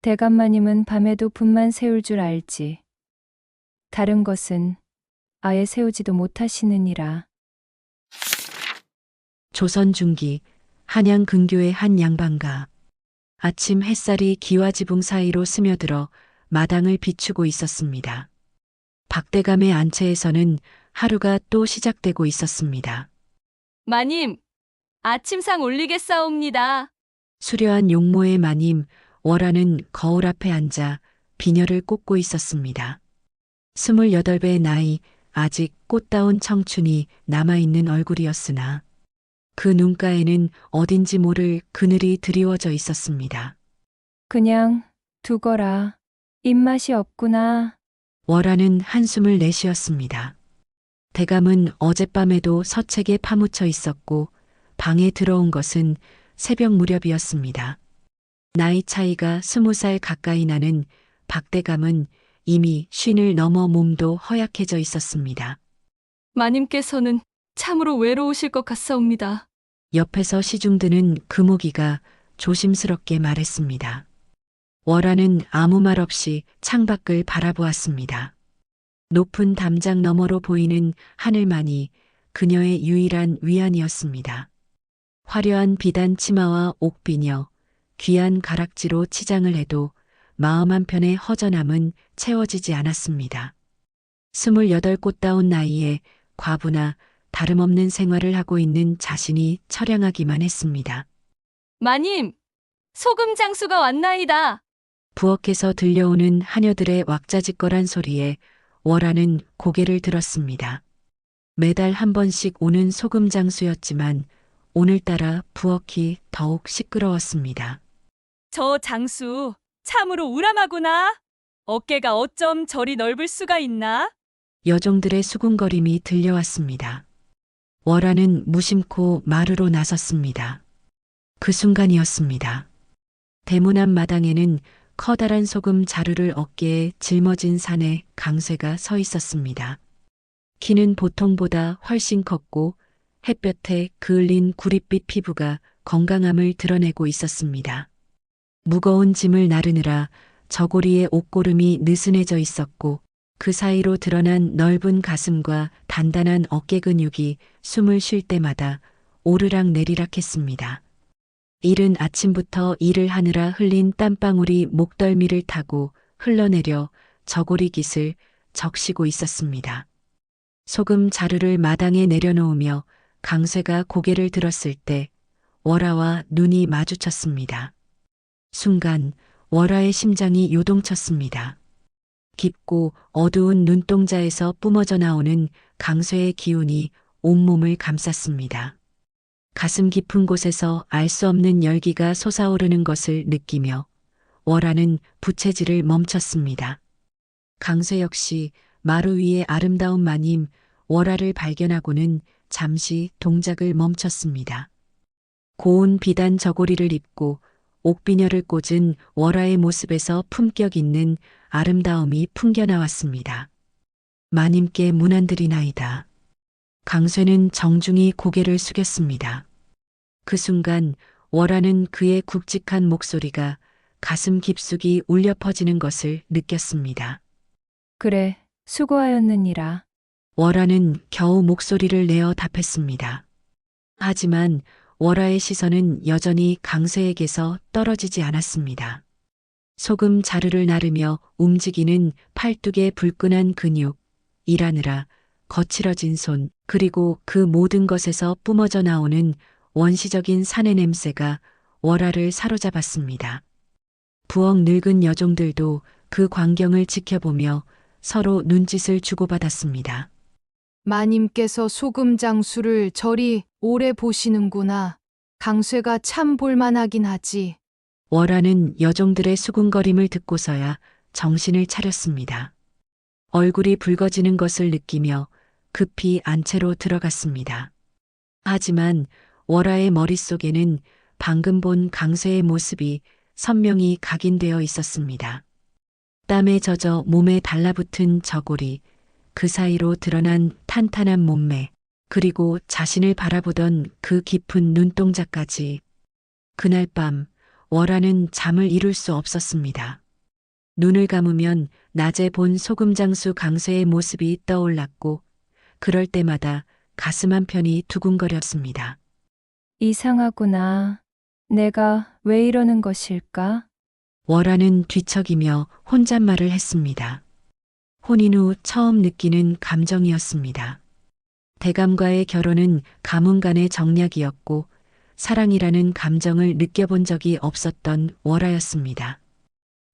대감마님은 밤에도 분만 세울 줄 알지. 다른 것은 아예 세우지도 못하시느니라. 조선 중기 한양 근교의 한 양반가. 아침 햇살이 기와 지붕 사이로 스며들어 마당을 비추고 있었습니다. 박대감의 안채에서는 하루가 또 시작되고 있었습니다. 마님, 아침상 올리겠사옵니다. 수려한 용모의 마님 월하는 거울 앞에 앉아 비녀를 꽂고 있었습니다. 28배 나이, 아직 꽃다운 청춘이 남아있는 얼굴이었으나 그 눈가에는 어딘지 모를 그늘이 드리워져 있었습니다. 그냥 두거라. 입맛이 없구나. 월하는 한숨을 내쉬었습니다. 대감은 어젯밤에도 서책에 파묻혀 있었고 방에 들어온 것은 새벽 무렵이었습니다. 나이 차이가 20살 가까이 나는 박대감은 이미 쉰을 넘어 몸도 허약해져 있었습니다. 마님께서는 참으로 외로우실 것 같사옵니다. 옆에서 시중드는 금옥이가 조심스럽게 말했습니다. 월하는 아무 말 없이 창밖을 바라보았습니다. 높은 담장 너머로 보이는 하늘만이 그녀의 유일한 위안이었습니다. 화려한 비단 치마와 옥비녀, 귀한 가락지로 치장을 해도 마음 한편의 허전함은 채워지지 않았습니다. 28꽃다운 나이에 과부나 다름없는 생활을 하고 있는 자신이 처량하기만 했습니다. 마님, 소금 장수가 왔나이다. 부엌에서 들려오는 하녀들의 왁자지껄한 소리에 월하는 고개를 들었습니다. 매달 한 번씩 오는 소금 장수였지만 오늘따라 부엌이 더욱 시끄러웠습니다. 저 장수, 참으로 우람하구나. 어깨가 어쩜 저리 넓을 수가 있나? 여종들의 수군거림이 들려왔습니다. 월하는 무심코 마루로 나섰습니다. 그 순간이었습니다. 대문 앞 마당에는 커다란 소금 자루를 어깨에 짊어진 산에 강쇠가 서 있었습니다. 키는 보통보다 훨씬 컸고 햇볕에 그을린 구릿빛 피부가 건강함을 드러내고 있었습니다. 무거운 짐을 나르느라 저고리에 옷고름이 느슨해져 있었고 그 사이로 드러난 넓은 가슴과 단단한 어깨 근육이 숨을 쉴 때마다 오르락 내리락 했습니다. 이른 아침부터 일을 하느라 흘린 땀방울이 목덜미를 타고 흘러내려 저고리 깃을 적시고 있었습니다. 소금 자루를 마당에 내려놓으며 강쇠가 고개를 들었을 때 월하와 눈이 마주쳤습니다. 순간 월하의 심장이 요동쳤습니다. 깊고 어두운 눈동자에서 뿜어져 나오는 강쇠의 기운이 온몸을 감쌌습니다. 가슴 깊은 곳에서 알 수 없는 열기가 솟아오르는 것을 느끼며 월하는 부채질을 멈췄습니다. 강쇠 역시 마루 위의 아름다운 마님 월하를 발견하고는 잠시 동작을 멈췄습니다. 고운 비단 저고리를 입고 옥비녀를 꽂은 월하의 모습에서 품격 있는 아름다움이 풍겨나왔습니다. 마님께 문안드리나이다. 강쇠는 정중히 고개를 숙였습니다. 그 순간 월하는 그의 굵직한 목소리가 가슴 깊숙이 울려 퍼지는 것을 느꼈습니다. 그래, 수고하였느니라. 월하는 겨우 목소리를 내어 답했습니다. 하지만 월하의 시선은 여전히 강쇠에게서 떨어지지 않았습니다. 소금 자루를 나르며 움직이는 팔뚝의 불끈한 근육, 일하느라 거칠어진 손, 그리고 그 모든 것에서 뿜어져 나오는 원시적인 사내 냄새가 월하를 사로잡았습니다. 부엌 늙은 여종들도 그 광경을 지켜보며 서로 눈짓을 주고받았습니다. 마님께서 소금 장수를 저리 오래 보시는구나. 강쇠가 참 볼만하긴 하지. 월하는 여종들의 수군거림을 듣고서야 정신을 차렸습니다. 얼굴이 붉어지는 것을 느끼며 급히 안채로 들어갔습니다. 하지만 월하의 머릿속에는 방금 본 강쇠의 모습이 선명히 각인되어 있었습니다. 땀에 젖어 몸에 달라붙은 저고리, 그 사이로 드러난 탄탄한 몸매, 그리고 자신을 바라보던 그 깊은 눈동자까지. 그날 밤 월화는 잠을 이룰 수 없었습니다. 눈을 감으면 낮에 본 소금장수 강쇠의 모습이 떠올랐고 그럴 때마다 가슴 한편이 두근거렸습니다. 이상하구나. 내가 왜 이러는 것일까? 월화는 뒤척이며 혼잣말을 했습니다. 혼인 후 처음 느끼는 감정이었습니다. 대감과의 결혼은 가문 간의 정략이었고 사랑이라는 감정을 느껴본 적이 없었던 월화였습니다.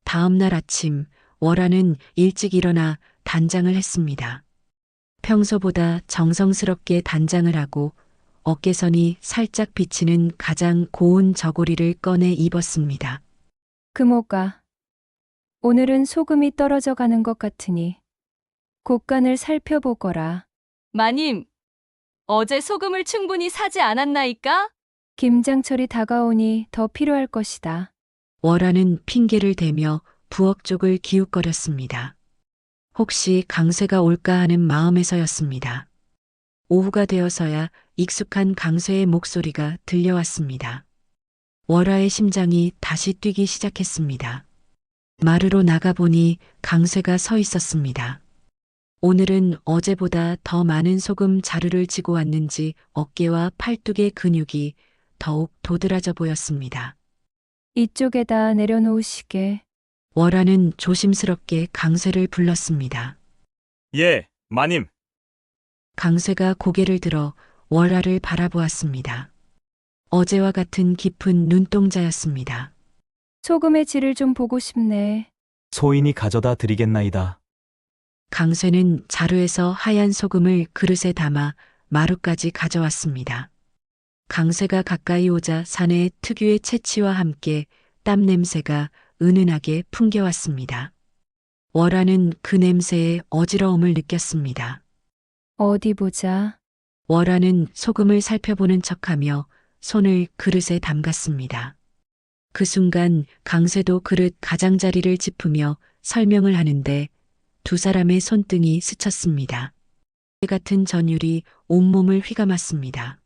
다음 날 아침 월화는 일찍 일어나 단장을 했습니다. 평소보다 정성스럽게 단장을 하고 어깨선이 살짝 비치는 가장 고운 저고리를 꺼내 입었습니다. 금오가 오늘은 소금이 떨어져 가는 것 같으니 곡간을 살펴보거라. 마님, 어제 소금을 충분히 사지 않았나이까? 김장철이 다가오니 더 필요할 것이다. 월화는 핑계를 대며 부엌 쪽을 기웃거렸습니다. 혹시 강쇠가 올까 하는 마음에서였습니다. 오후가 되어서야 익숙한 강쇠의 목소리가 들려왔습니다. 월화의 심장이 다시 뛰기 시작했습니다. 마루로 나가보니 강쇠가 서 있었습니다. 오늘은 어제보다 더 많은 소금 자루를 지고 왔는지 어깨와 팔뚝의 근육이 더욱 도드라져 보였습니다. 이쪽에다 내려놓으시게. 월화는 조심스럽게 강쇠를 불렀습니다. 예, 마님. 강쇠가 고개를 들어 월화를 바라보았습니다. 어제와 같은 깊은 눈동자였습니다. 소금의 질을 좀 보고 싶네. 소인이 가져다 드리겠나이다. 강쇠는 자루에서 하얀 소금을 그릇에 담아 마루까지 가져왔습니다. 강쇠가 가까이 오자 사내의 특유의 채취와 함께 땀 냄새가 은은하게 풍겨왔습니다. 월화는 그 냄새에 어지러움을 느꼈습니다. 어디 보자. 월화는 소금을 살펴보는 척하며 손을 그릇에 담갔습니다. 그 순간 강쇠도 그릇 가장자리를 짚으며 설명을 하는데 두 사람의 손등이 스쳤습니다. 같은 전율이 온몸을 휘감았습니다.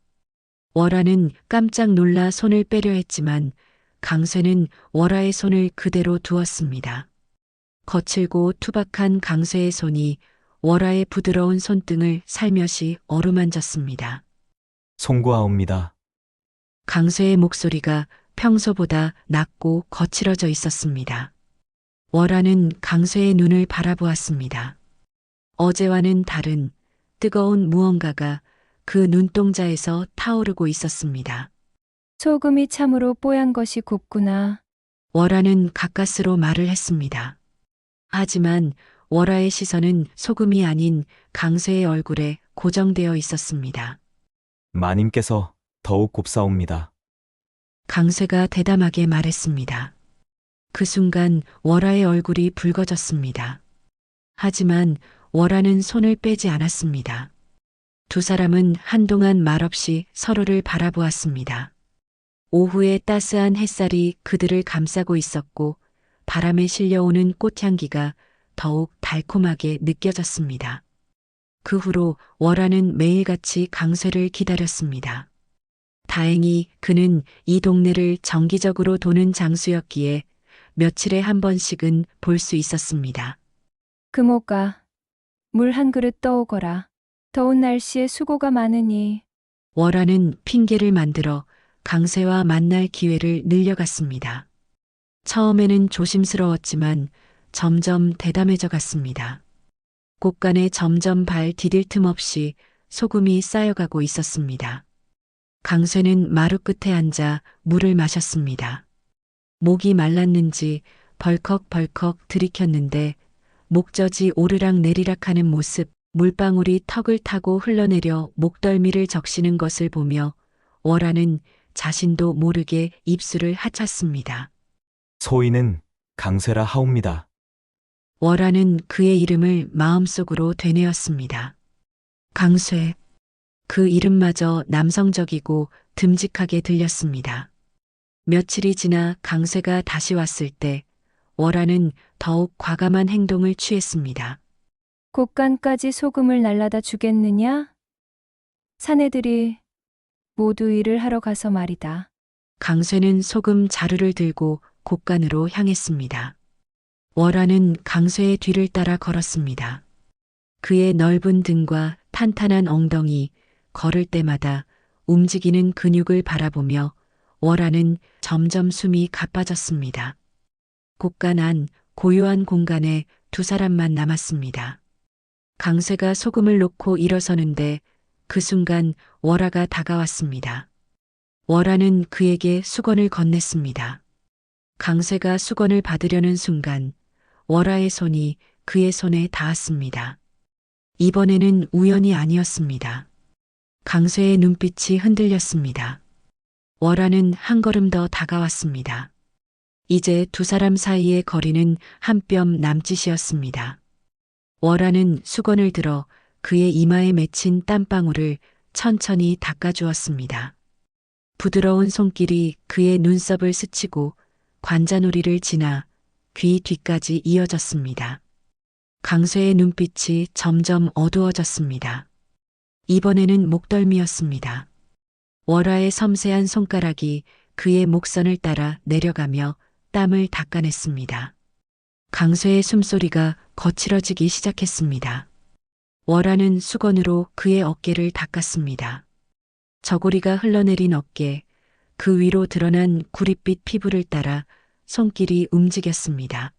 월화는 깜짝 놀라 손을 빼려 했지만 강쇠는 월화의 손을 그대로 두었습니다. 거칠고 투박한 강쇠의 손이 월화의 부드러운 손등을 살며시 어루만졌습니다. 송구하옵니다. 강쇠의 목소리가 평소보다 낮고 거칠어져 있었습니다. 월화는 강쇠의 눈을 바라보았습니다. 어제와는 다른 뜨거운 무언가가 그 눈동자에서 타오르고 있었습니다. 소금이 참으로 뽀얀 것이 곱구나. 월화는 가까스로 말을 했습니다. 하지만 월화의 시선은 소금이 아닌 강쇠의 얼굴에 고정되어 있었습니다. 마님께서 더욱 곱사옵니다. 강쇠가 대담하게 말했습니다. 그 순간 월화의 얼굴이 붉어졌습니다. 하지만 월화는 손을 빼지 않았습니다. 두 사람은 한동안 말없이 서로를 바라보았습니다. 오후의 따스한 햇살이 그들을 감싸고 있었고 바람에 실려오는 꽃향기가 더욱 달콤하게 느껴졌습니다. 그 후로 월화는 매일같이 강쇠를 기다렸습니다. 다행히 그는 이 동네를 정기적으로 도는 장수였기에 며칠에 한 번씩은 볼 수 있었습니다. 금오가 물 한 그릇 떠오거라. 더운 날씨에 수고가 많으니. 월화는 핑계를 만들어 강쇠와 만날 기회를 늘려갔습니다. 처음에는 조심스러웠지만 점점 대담해져 갔습니다. 곳간에 점점 발 디딜 틈 없이 소금이 쌓여가고 있었습니다. 강쇠는 마루 끝에 앉아 물을 마셨습니다. 목이 말랐는지 벌컥벌컥 들이켰는데 목젖이 오르락 내리락 하는 모습, 물방울이 턱을 타고 흘러내려 목덜미를 적시는 것을 보며 월화는 자신도 모르게 입술을 하쳤습니다. 소인은 강쇠라 하옵니다. 월화는 그의 이름을 마음속으로 되뇌었습니다. 강쇠. 그 이름마저 남성적이고 듬직하게 들렸습니다. 며칠이 지나 강쇠가 다시 왔을 때 월화는 더욱 과감한 행동을 취했습니다. 곳간까지 소금을 날라다 주겠느냐? 사내들이 모두 일을 하러 가서 말이다. 강쇠는 소금 자루를 들고 곳간으로 향했습니다. 월화는 강쇠의 뒤를 따라 걸었습니다. 그의 넓은 등과 탄탄한 엉덩이, 걸을 때마다 움직이는 근육을 바라보며 월화는 점점 숨이 가빠졌습니다. 곳간 안 고요한 공간에 두 사람만 남았습니다. 강쇠가 소금을 놓고 일어서는데 그 순간 월화가 다가왔습니다. 월화는 그에게 수건을 건넸습니다. 강쇠가 수건을 받으려는 순간 월화의 손이 그의 손에 닿았습니다. 이번에는 우연이 아니었습니다. 강쇠의 눈빛이 흔들렸습니다. 월화는 한 걸음 더 다가왔습니다. 이제 두 사람 사이의 거리는 한 뼘 남짓이었습니다. 월화는 수건을 들어 그의 이마에 맺힌 땀방울을 천천히 닦아주었습니다. 부드러운 손길이 그의 눈썹을 스치고 관자놀이를 지나 귀 뒤까지 이어졌습니다. 강쇠의 눈빛이 점점 어두워졌습니다. 이번에는 목덜미였습니다. 월화의 섬세한 손가락이 그의 목선을 따라 내려가며 땀을 닦아냈습니다. 강쇠의 숨소리가 거칠어지기 시작했습니다. 월화는 수건으로 그의 어깨를 닦았습니다. 저고리가 흘러내린 어깨, 그 위로 드러난 구릿빛 피부를 따라 손길이 움직였습니다.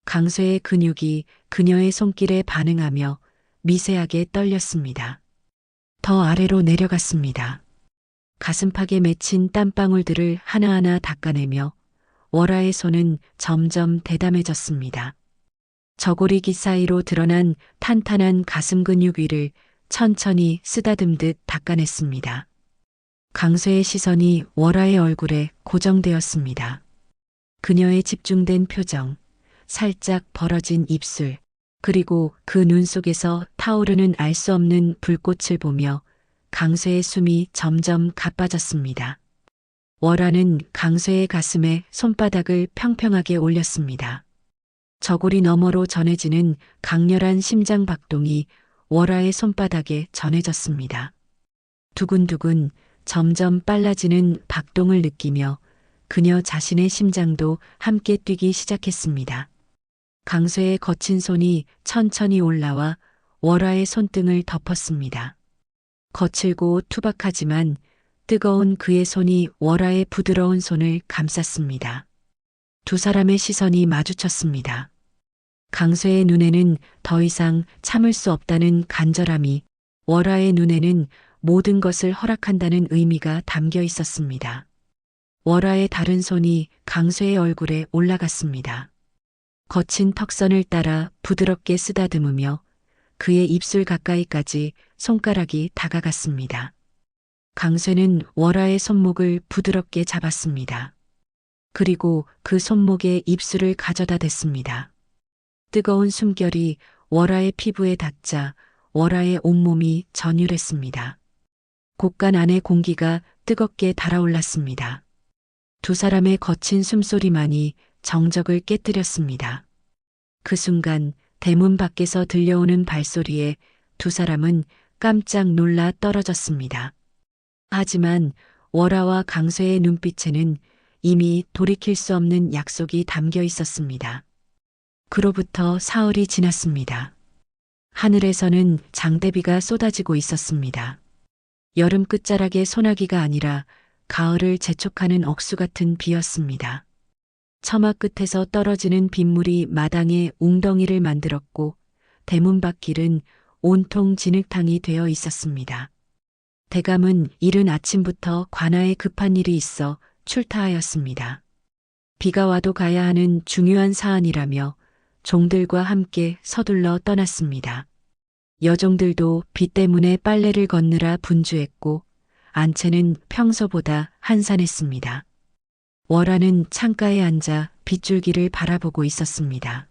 강쇠의 근육이 그녀의 손길에 반응하며 미세하게 떨렸습니다. 더 아래로 내려갔습니다. 가슴팍에 맺힌 땀방울들을 하나하나 닦아내며 월화의 손은 점점 대담해졌습니다. 저고리기 사이로 드러난 탄탄한 가슴 근육 위를 천천히 쓰다듬듯 닦아냈습니다. 강쇠의 시선이 월화의 얼굴에 고정되었습니다. 그녀의 집중된 표정, 살짝 벌어진 입술, 그리고 그 눈 속에서 타오르는 알 수 없는 불꽃을 보며 강쇠의 숨이 점점 가빠졌습니다. 월화는 강쇠의 가슴에 손바닥을 평평하게 올렸습니다. 저고리 너머로 전해지는 강렬한 심장 박동이 월화의 손바닥에 전해졌습니다. 두근두근 점점 빨라지는 박동을 느끼며 그녀 자신의 심장도 함께 뛰기 시작했습니다. 강쇠의 거친 손이 천천히 올라와 월화의 손등을 덮었습니다. 거칠고 투박하지만 뜨거운 그의 손이 월화의 부드러운 손을 감쌌습니다. 두 사람의 시선이 마주쳤습니다. 강쇠의 눈에는 더 이상 참을 수 없다는 간절함이, 월화의 눈에는 모든 것을 허락한다는 의미가 담겨 있었습니다. 월화의 다른 손이 강쇠의 얼굴에 올라갔습니다. 거친 턱선을 따라 부드럽게 쓰다듬으며 그의 입술 가까이까지 손가락이 다가갔습니다. 강쇠는 월화의 손목을 부드럽게 잡았습니다. 그리고 그 손목에 입술을 가져다 댔습니다. 뜨거운 숨결이 월화의 피부에 닿자 월화의 온몸이 전율했습니다. 곳간 안의 공기가 뜨겁게 달아올랐습니다. 두 사람의 거친 숨소리만이 정적을 깨뜨렸습니다. 그 순간 대문 밖에서 들려오는 발소리에 두 사람은 깜짝 놀라 떨어졌습니다. 하지만 월화와 강쇠의 눈빛에는 이미 돌이킬 수 없는 약속이 담겨 있었습니다. 그로부터 사흘이 지났습니다. 하늘에서는 장대비가 쏟아지고 있었습니다. 여름 끝자락의 소나기가 아니라 가을을 재촉하는 억수 같은 비였습니다. 처마 끝에서 떨어지는 빗물이 마당에 웅덩이를 만들었고 대문 밖 길은 온통 진흙탕이 되어 있었습니다. 대감은 이른 아침부터 관아에 급한 일이 있어 출타하였습니다. 비가 와도 가야 하는 중요한 사안이라며 종들과 함께 서둘러 떠났습니다. 여종들도 비 때문에 빨래를 건느라 분주했고 안채는 평소보다 한산했습니다. 월화는 창가에 앉아 빗줄기를 바라보고 있었습니다.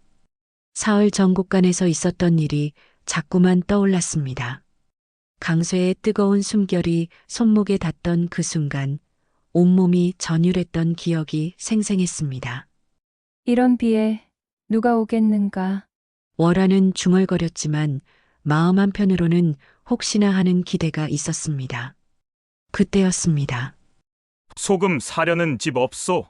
사흘 전 곳간에서 있었던 일이 자꾸만 떠올랐습니다. 강쇠의 뜨거운 숨결이 손목에 닿던 그 순간 온몸이 전율했던 기억이 생생했습니다. 이런 비에 누가 오겠는가? 월화는 중얼거렸지만 마음 한편으로는 혹시나 하는 기대가 있었습니다. 그때였습니다. 소금 사려는 집 없소.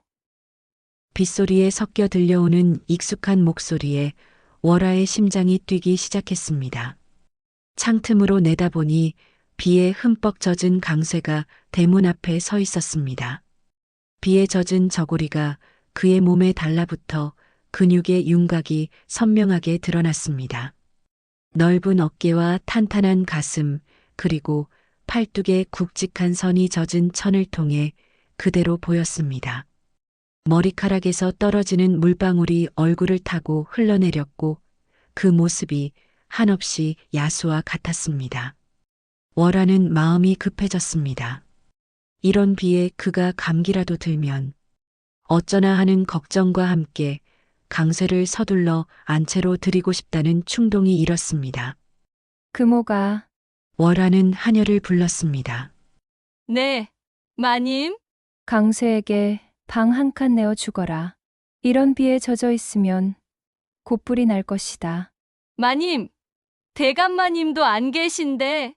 빗소리에 섞여 들려오는 익숙한 목소리에 월아의 심장이 뛰기 시작했습니다. 창틈으로 내다보니 비에 흠뻑 젖은 강쇠가 대문 앞에 서 있었습니다. 비에 젖은 저고리가 그의 몸에 달라붙어 근육의 윤곽이 선명하게 드러났습니다. 넓은 어깨와 탄탄한 가슴, 그리고 팔뚝에 굵직한 선이 젖은 천을 통해 그대로 보였습니다. 머리카락에서 떨어지는 물방울이 얼굴을 타고 흘러내렸고 그 모습이 한없이 야수와 같았습니다. 월아는 마음이 급해졌습니다. 이런 비에 그가 감기라도 들면 어쩌나 하는 걱정과 함께 강쇠를 서둘러 안채로 들이고 싶다는 충동이 일었습니다. 금호가 월아는 하녀를 불렀습니다. 네, 마님. 강쇠에게 방 한 칸 내어 주거라. 이런 비에 젖어 있으면 곧불이 날 것이다. 마님, 대감마님도 안 계신데.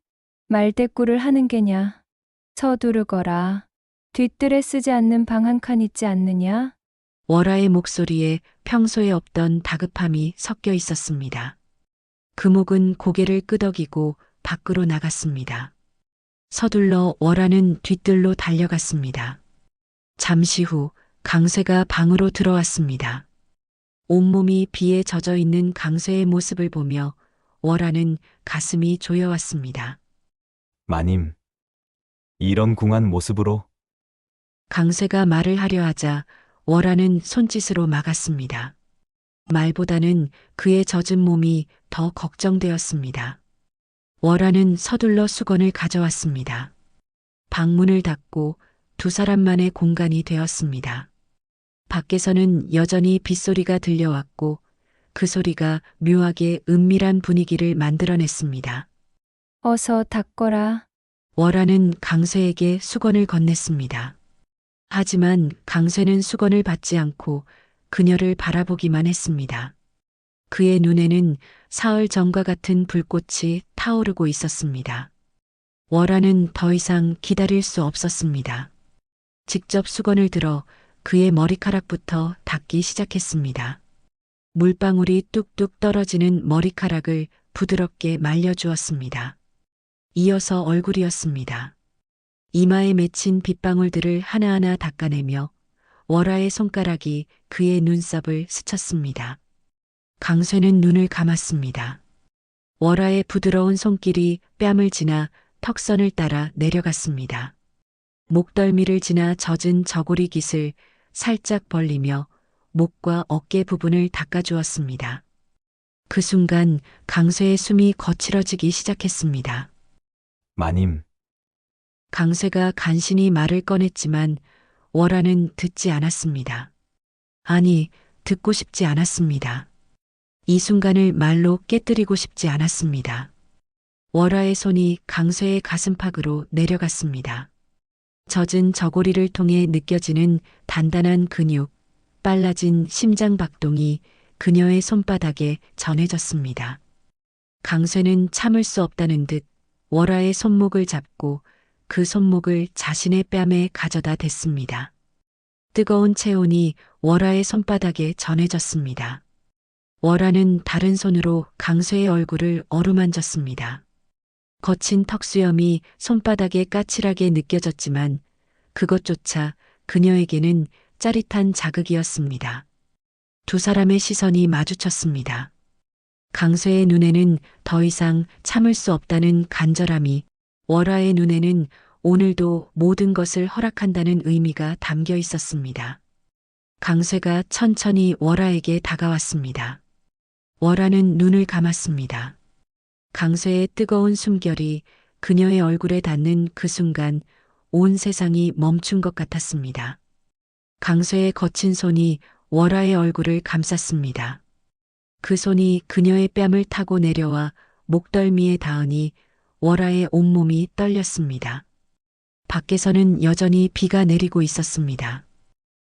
말대꾸를 하는 게냐. 서두르거라. 뒷뜰에 쓰지 않는 방 한 칸 있지 않느냐? 월아의 목소리에 평소에 없던 다급함이 섞여 있었습니다. 금옥은 고개를 끄덕이고 밖으로 나갔습니다. 서둘러 월아는 뒷뜰로 달려갔습니다. 잠시 후 강쇠가 방으로 들어왔습니다. 온몸이 비에 젖어 있는 강쇠의 모습을 보며 월아는 가슴이 조여왔습니다. 마님, 이런 궁한 모습으로 강쇠가 말을 하려 하자 월아는 손짓으로 막았습니다. 말보다는 그의 젖은 몸이 더 걱정되었습니다. 월아는 서둘러 수건을 가져왔습니다. 방문을 닫고 두 사람만의 공간이 되었습니다. 밖에서는 여전히 빗소리가 들려왔고 그 소리가 묘하게 은밀한 분위기를 만들어냈습니다. 어서 닦거라. 월아는 강쇠에게 수건을 건넸습니다. 하지만 강쇠는 수건을 받지 않고 그녀를 바라보기만 했습니다. 그의 눈에는 사흘 전과 같은 불꽃이 타오르고 있었습니다. 월아는 더 이상 기다릴 수 없었습니다. 직접 수건을 들어 그의 머리카락부터 닦기 시작했습니다. 물방울이 뚝뚝 떨어지는 머리카락을 부드럽게 말려주었습니다. 이어서 얼굴이었습니다. 이마에 맺힌 빗방울들을 하나하나 닦아내며 월아의 손가락이 그의 눈썹을 스쳤습니다. 강쇠는 눈을 감았습니다. 월아의 부드러운 손길이 뺨을 지나 턱선을 따라 내려갔습니다. 목덜미를 지나 젖은 저고리 깃을 살짝 벌리며 목과 어깨 부분을 닦아주었습니다. 그 순간 강쇠의 숨이 거칠어지기 시작했습니다. 마님, 강쇠가 간신히 말을 꺼냈지만 월아는 듣지 않았습니다. 아니, 듣고 싶지 않았습니다. 이 순간을 말로 깨뜨리고 싶지 않았습니다. 월아의 손이 강쇠의 가슴팍으로 내려갔습니다. 젖은 저고리를 통해 느껴지는 단단한 근육, 빨라진 심장 박동이 그녀의 손바닥에 전해졌습니다. 강쇠는 참을 수 없다는 듯 월아의 손목을 잡고 그 손목을 자신의 뺨에 가져다 댔습니다. 뜨거운 체온이 월아의 손바닥에 전해졌습니다. 월아는 다른 손으로 강쇠의 얼굴을 어루만졌습니다. 거친 턱수염이 손바닥에 까칠하게 느껴졌지만 그것조차 그녀에게는 짜릿한 자극이었습니다. 두 사람의 시선이 마주쳤습니다. 강쇠의 눈에는 더 이상 참을 수 없다는 간절함이, 월아의 눈에는 오늘도 모든 것을 허락한다는 의미가 담겨 있었습니다. 강쇠가 천천히 월아에게 다가왔습니다. 월아는 눈을 감았습니다. 강쇠의 뜨거운 숨결이 그녀의 얼굴에 닿는 그 순간 온 세상이 멈춘 것 같았습니다. 강쇠의 거친 손이 월아의 얼굴을 감쌌습니다. 그 손이 그녀의 뺨을 타고 내려와 목덜미에 닿으니 월아의 온몸이 떨렸습니다. 밖에서는 여전히 비가 내리고 있었습니다.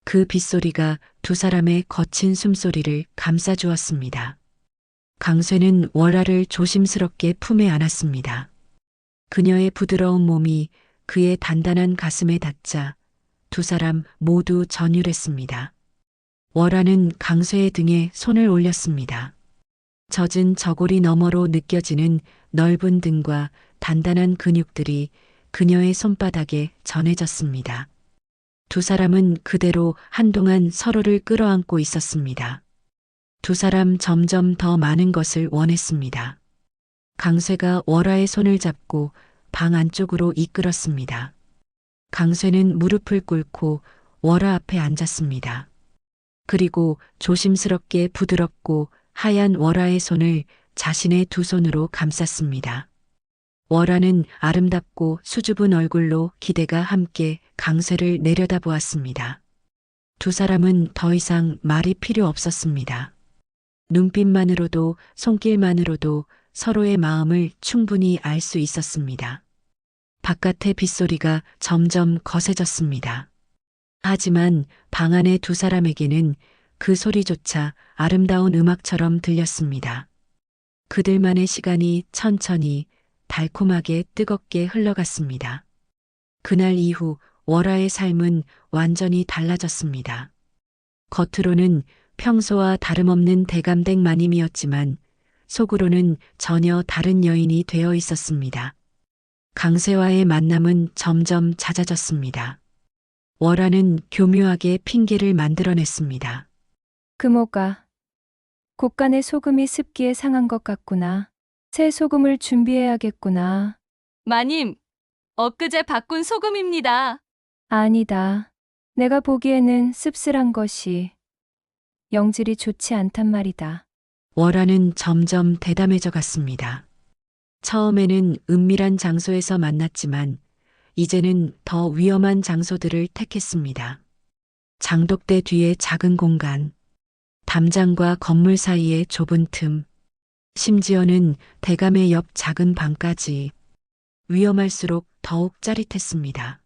그 빗소리가 두 사람의 거친 숨소리를 감싸주었습니다. 강쇠는 월아를 조심스럽게 품에 안았습니다. 그녀의 부드러운 몸이 그의 단단한 가슴에 닿자 두 사람 모두 전율했습니다. 월화는 강쇠의 등에 손을 올렸습니다. 젖은 저고리 너머로 느껴지는 넓은 등과 단단한 근육들이 그녀의 손바닥에 전해졌습니다. 두 사람은 그대로 한동안 서로를 끌어안고 있었습니다. 두 사람 점점 더 많은 것을 원했습니다. 강쇠가 월화의 손을 잡고 방 안쪽으로 이끌었습니다. 강쇠는 무릎을 꿇고 월화 앞에 앉았습니다. 그리고 조심스럽게 부드럽고 하얀 월화의 손을 자신의 두 손으로 감쌌습니다. 월화는 아름답고 수줍은 얼굴로 기대가 함께 강쇠를 내려다보았습니다. 두 사람은 더 이상 말이 필요 없었습니다. 눈빛만으로도 손길만으로도 서로의 마음을 충분히 알 수 있었습니다. 바깥의 빗소리가 점점 거세졌습니다. 하지만 방 안의 두 사람에게는 그 소리조차 아름다운 음악처럼 들렸습니다. 그들만의 시간이 천천히 달콤하게 뜨겁게 흘러갔습니다. 그날 이후 월화의 삶은 완전히 달라졌습니다. 겉으로는 평소와 다름없는 대감댁 마님이었지만 속으로는 전혀 다른 여인이 되어 있었습니다. 강쇠와의 만남은 점점 잦아졌습니다. 월화는 교묘하게 핑계를 만들어냈습니다. 금오가 곳간에 소금이 습기에 상한 것 같구나. 새 소금을 준비해야겠구나. 마님, 엊그제 바꾼 소금입니다. 아니다. 내가 보기에는 씁쓸한 것이 영질이 좋지 않단 말이다. 월화는 점점 대담해져 갔습니다. 처음에는 은밀한 장소에서 만났지만 이제는 더 위험한 장소들을 택했습니다. 장독대 뒤의 작은 공간, 담장과 건물 사이의 좁은 틈, 심지어는 대감의 옆 작은 방까지 위험할수록 더욱 짜릿했습니다.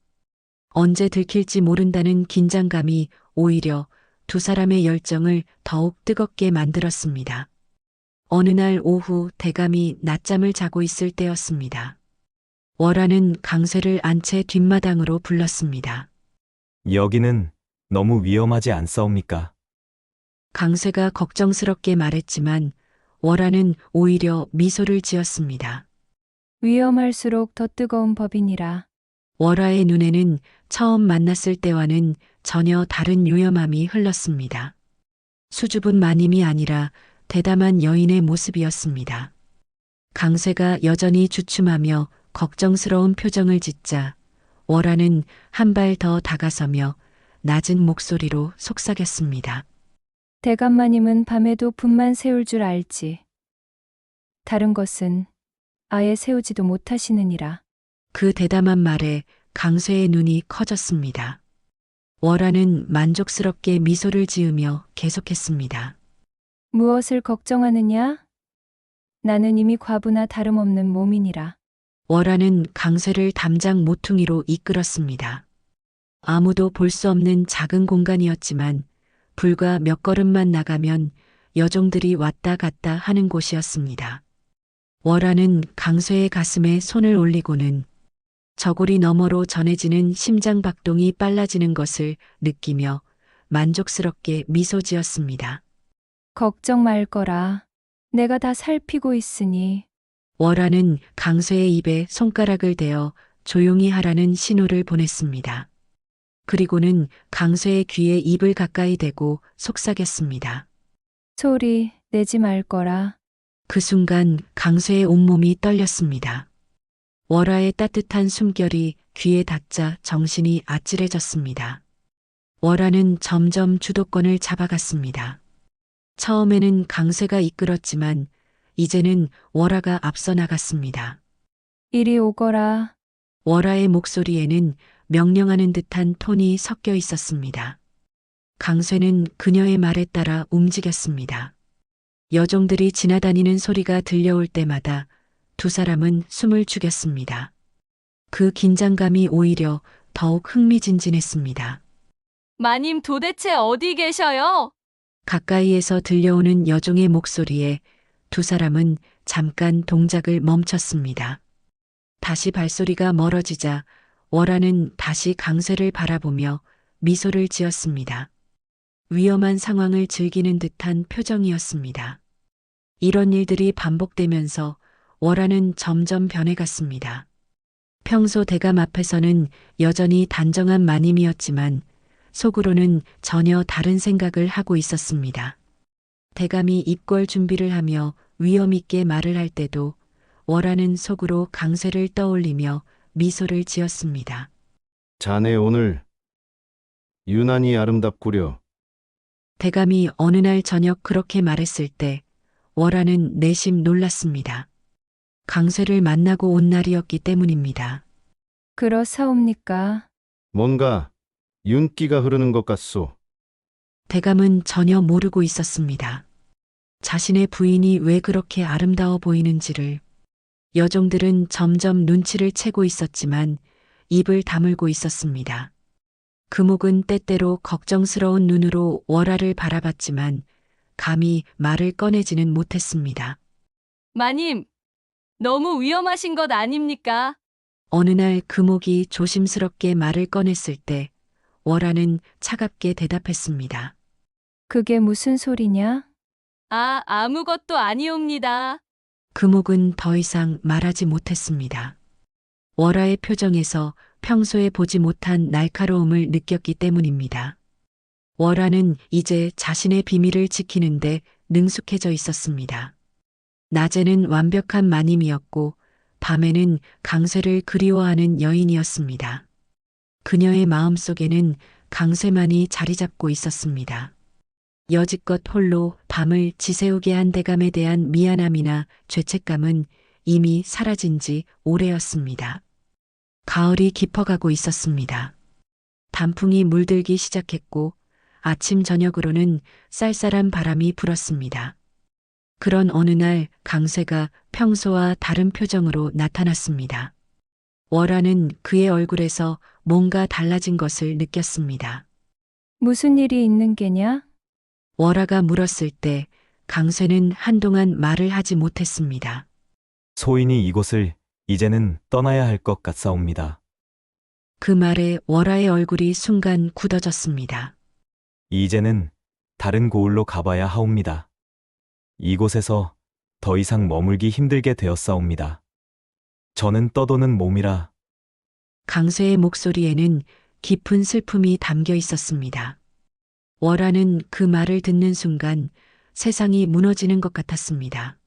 언제 들킬지 모른다는 긴장감이 오히려 두 사람의 열정을 더욱 뜨겁게 만들었습니다. 어느 날 오후 대감이 낮잠을 자고 있을 때였습니다. 월화는 강쇠를 안채 뒷마당으로 불렀습니다. 여기는 너무 위험하지 않사옵니까? 강쇠가 걱정스럽게 말했지만 월화는 오히려 미소를 지었습니다. 위험할수록 더 뜨거운 법이니라. 월화의 눈에는 처음 만났을 때와는 전혀 다른 요염함이 흘렀습니다. 수줍은 마님이 아니라 대담한 여인의 모습이었습니다. 강쇠가 여전히 주춤하며 걱정스러운 표정을 짓자 월화는 한 발 더 다가서며 낮은 목소리로 속삭였습니다. 대감마님은 밤에도 분만 세울 줄 알지. 다른 것은 아예 세우지도 못하시느니라. 그 대담한 말에 강쇠의 눈이 커졌습니다. 월화는 만족스럽게 미소를 지으며 계속했습니다. 무엇을 걱정하느냐? 나는 이미 과부나 다름없는 몸이니라. 월화는 강쇠를 담장 모퉁이로 이끌었습니다. 아무도 볼 수 없는 작은 공간이었지만 불과 몇 걸음만 나가면 여종들이 왔다 갔다 하는 곳이었습니다. 월화는 강쇠의 가슴에 손을 올리고는 저고리 너머로 전해지는 심장 박동이 빨라지는 것을 느끼며 만족스럽게 미소 지었습니다. 걱정 말 거라. 내가 다 살피고 있으니. 월화는 강쇠의 입에 손가락을 대어 조용히 하라는 신호를 보냈습니다. 그리고는 강쇠의 귀에 입을 가까이 대고 속삭였습니다. 소리 내지 말 거라. 그 순간 강쇠의 온몸이 떨렸습니다. 월화의 따뜻한 숨결이 귀에 닿자 정신이 아찔해졌습니다. 월화는 점점 주도권을 잡아갔습니다. 처음에는 강쇠가 이끌었지만 이제는 월화가 앞서 나갔습니다. 이리 오거라. 월화의 목소리에는 명령하는 듯한 톤이 섞여 있었습니다. 강쇠는 그녀의 말에 따라 움직였습니다. 여종들이 지나다니는 소리가 들려올 때마다 두 사람은 숨을 죽였습니다. 그 긴장감이 오히려 더욱 흥미진진했습니다. 마님 도대체 어디 계셔요? 가까이에서 들려오는 여종의 목소리에 두 사람은 잠깐 동작을 멈췄습니다. 다시 발소리가 멀어지자 월화는 다시 강쇠를 바라보며 미소를 지었습니다. 위험한 상황을 즐기는 듯한 표정이었습니다. 이런 일들이 반복되면서 월화는 점점 변해갔습니다. 평소 대감 앞에서는 여전히 단정한 마님이었지만 속으로는 전혀 다른 생각을 하고 있었습니다. 대감이 입궐 준비를 하며 위험 있게 말을 할 때도 월화는 속으로 강쇠를 떠올리며 미소를 지었습니다. 자네 오늘 유난히 아름답구려. 대감이 어느 날 저녁 그렇게 말했을 때 월화는 내심 놀랐습니다. 강쇠를 만나고 온 날이었기 때문입니다. 그러사옵니까? 뭔가 윤기가 흐르는 것 같소. 대감은 전혀 모르고 있었습니다. 자신의 부인이 왜 그렇게 아름다워 보이는지를. 여종들은 점점 눈치를 채고 있었지만 입을 다물고 있었습니다. 금옥은 때때로 걱정스러운 눈으로 월화를 바라봤지만 감히 말을 꺼내지는 못했습니다. 마님, 너무 위험하신 것 아닙니까? 어느 날 금옥이 조심스럽게 말을 꺼냈을 때 월화는 차갑게 대답했습니다. 그게 무슨 소리냐? 아, 아무것도 아니옵니다. 금옥은 더 이상 말하지 못했습니다. 월화의 표정에서 평소에 보지 못한 날카로움을 느꼈기 때문입니다. 월화는 이제 자신의 비밀을 지키는데 능숙해져 있었습니다. 낮에는 완벽한 마님이었고 밤에는 강쇠를 그리워하는 여인이었습니다. 그녀의 마음속에는 강쇠만이 자리 잡고 있었습니다. 여지껏 홀로 밤을 지새우게 한 대감에 대한 미안함이나 죄책감은 이미 사라진 지 오래였습니다. 가을이 깊어가고 있었습니다. 단풍이 물들기 시작했고 아침 저녁으로는 쌀쌀한 바람이 불었습니다. 그런 어느 날 강쇠가 평소와 다른 표정으로 나타났습니다. 월화는 그의 얼굴에서 뭔가 달라진 것을 느꼈습니다. 무슨 일이 있는 게냐? 월화가 물었을 때 강쇠는 한동안 말을 하지 못했습니다. 소인이 이곳을 이제는 떠나야 할 것 같사옵니다. 그 말에 월화의 얼굴이 순간 굳어졌습니다. 이제는 다른 고을로 가봐야 하옵니다. 이곳에서 더 이상 머물기 힘들게 되었사옵니다. 저는 떠도는 몸이라. 강쇠의 목소리에는 깊은 슬픔이 담겨 있었습니다. 월화는 그 말을 듣는 순간 세상이 무너지는 것 같았습니다.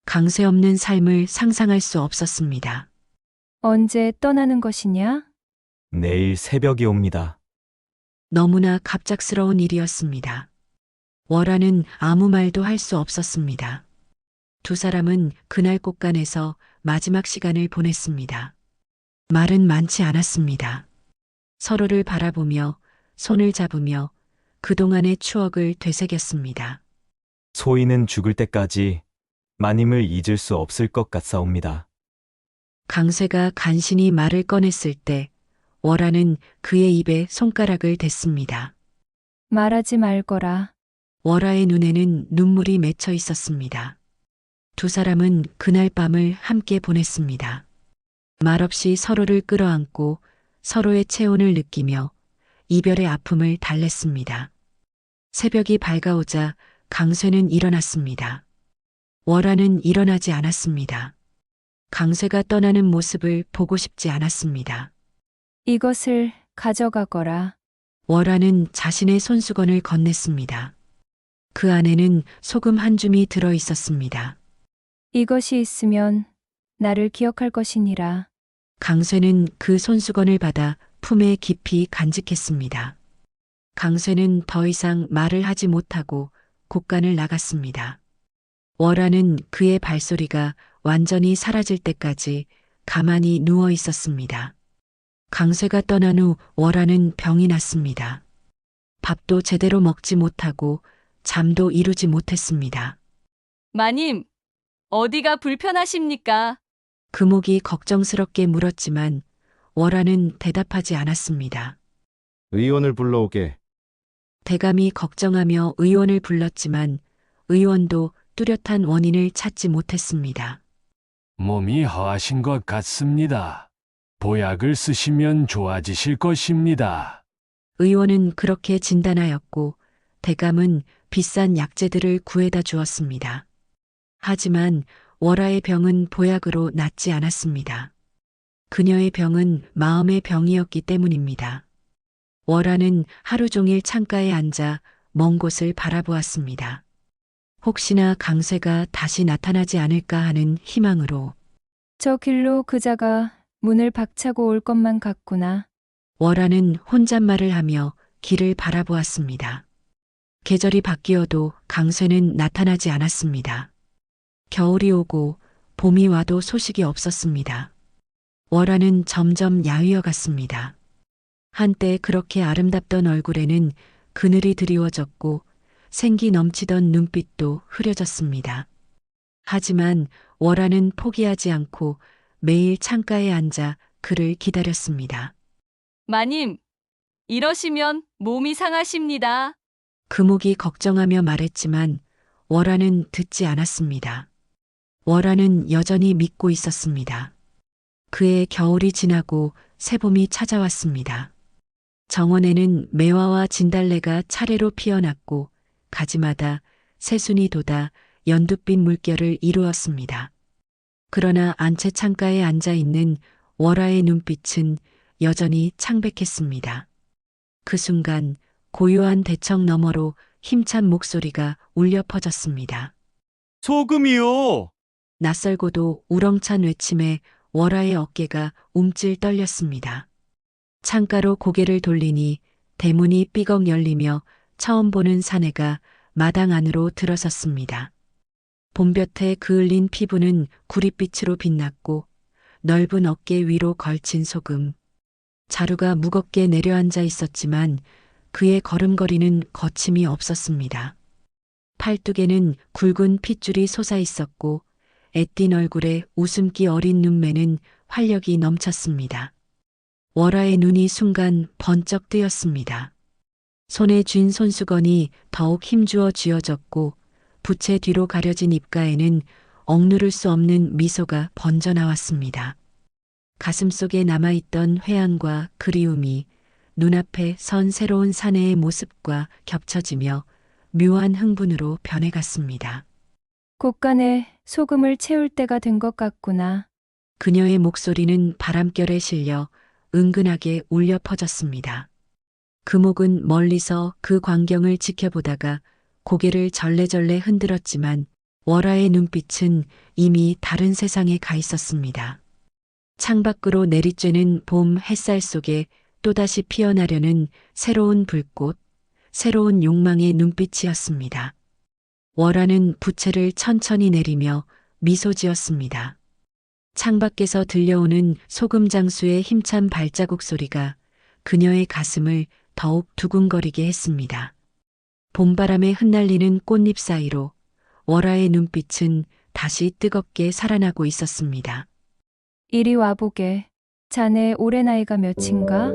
강쇠 없는 삶을 상상할 수 없었습니다. 언제 떠나는 것이냐? 내일 새벽이옵니다. 너무나 갑작스러운 일이었습니다. 월화는 아무 말도 할 수 없었습니다. 두 사람은 그날 꽃간에서 마지막 시간을 보냈습니다. 말은 많지 않았습니다. 서로를 바라보며 손을 잡으며 그동안의 추억을 되새겼습니다. 소인은 죽을 때까지 마님을 잊을 수 없을 것 같사옵니다. 강쇠가 간신히 말을 꺼냈을 때 월화는 그의 입에 손가락을 댔습니다. 말하지 말거라. 월화의 눈에는 눈물이 맺혀 있었습니다. 두 사람은 그날 밤을 함께 보냈습니다. 말없이 서로를 끌어안고 서로의 체온을 느끼며 이별의 아픔을 달랬습니다. 새벽이 밝아오자 강쇠는 일어났습니다. 월화는 일어나지 않았습니다. 강쇠가 떠나는 모습을 보고 싶지 않았습니다. 이것을 가져가거라. 월화는 자신의 손수건을 건넸습니다. 그 안에는 소금 한 줌이 들어 있었습니다. 이것이 있으면 나를 기억할 것이니라. 강쇠는 그 손수건을 받아 품에 깊이 간직했습니다. 강쇠는 더 이상 말을 하지 못하고 곳간을 나갔습니다. 월화는 그의 발소리가 완전히 사라질 때까지 가만히 누워 있었습니다. 강쇠가 떠난 후 월화는 병이 났습니다. 밥도 제대로 먹지 못하고 잠도 이루지 못했습니다. 마님, 어디가 불편하십니까? 금옥이 걱정스럽게 물었지만 월화는 대답하지 않았습니다. 의원을 불러오게. 대감이 걱정하며 의원을 불렀지만 의원도 뚜렷한 원인을 찾지 못했습니다. 몸이 허하신 것 같습니다. 보약을 쓰시면 좋아지실 것입니다. 의원은 그렇게 진단하였고 대감은 비싼 약재들을 구해다 주었습니다. 하지만 월아의 병은 보약으로 낫지 않았습니다. 그녀의 병은 마음의 병이었기 때문입니다. 월아는 하루 종일 창가에 앉아 먼 곳을 바라보았습니다. 혹시나 강쇠가 다시 나타나지 않을까 하는 희망으로. 저 길로 그자가 문을 박차고 올 것만 같구나. 월아는 혼잣말을 하며 길을 바라보았습니다. 계절이 바뀌어도 강쇠는 나타나지 않았습니다. 겨울이 오고 봄이 와도 소식이 없었습니다. 월아는 점점 야위어 갔습니다. 한때 그렇게 아름답던 얼굴에는 그늘이 드리워졌고 생기 넘치던 눈빛도 흐려졌습니다. 하지만 월아는 포기하지 않고 매일 창가에 앉아 그를 기다렸습니다. 마님, 이러시면 몸이 상하십니다. 금옥이 걱정하며 말했지만 월아는 듣지 않았습니다. 월아는 여전히 믿고 있었습니다. 그의 겨울이 지나고 새봄이 찾아왔습니다. 정원에는 매화와 진달래가 차례로 피어났고 가지마다 새순이 돋아 연두빛 물결을 이루었습니다. 그러나 안채 창가에 앉아 있는 월아의 눈빛은 여전히 창백했습니다. 그 순간 고요한 대청 너머로 힘찬 목소리가 울려 퍼졌습니다. 소금이요. 낯설고도 우렁찬 외침에 월아의 어깨가 움찔 떨렸습니다. 창가로 고개를 돌리니 대문이 삐걱 열리며 처음 보는 사내가 마당 안으로 들어섰습니다. 봄볕에 그을린 피부는 구릿빛으로 빛났고 넓은 어깨 위로 걸친 소금. 자루가 무겁게 내려앉아 있었지만 그의 걸음걸이는 거침이 없었습니다. 팔뚝에는 굵은 핏줄이 솟아 있었고 애띤 얼굴에 웃음기 어린 눈매는 활력이 넘쳤습니다. 월아의 눈이 순간 번쩍 뜨였습니다. 손에 쥔 손수건이 더욱 힘주어 쥐어졌고 부채 뒤로 가려진 입가에는 억누를 수 없는 미소가 번져 나왔습니다. 가슴속에 남아있던 회한과 그리움이 눈앞에 선 새로운 사내의 모습과 겹쳐지며 묘한 흥분으로 변해갔습니다. 곳간에 소금을 채울 때가 된 것 같구나. 그녀의 목소리는 바람결에 실려 은근하게 울려 퍼졌습니다. 금옥은 멀리서 그 광경을 지켜보다가 고개를 절레절레 흔들었지만 월아의 눈빛은 이미 다른 세상에 가 있었습니다. 창밖으로 내리쬐는 봄 햇살 속에 또다시 피어나려는 새로운 불꽃, 새로운 욕망의 눈빛이었습니다. 월아는 부채를 천천히 내리며 미소 지었습니다. 창밖에서 들려오는 소금장수의 힘찬 발자국 소리가 그녀의 가슴을 더욱 두근거리게 했습니다. 봄바람에 흩날리는 꽃잎 사이로 월아의 눈빛은 다시 뜨겁게 살아나고 있었습니다. 이리 와보게. 자네 올해 나이가 몇인가?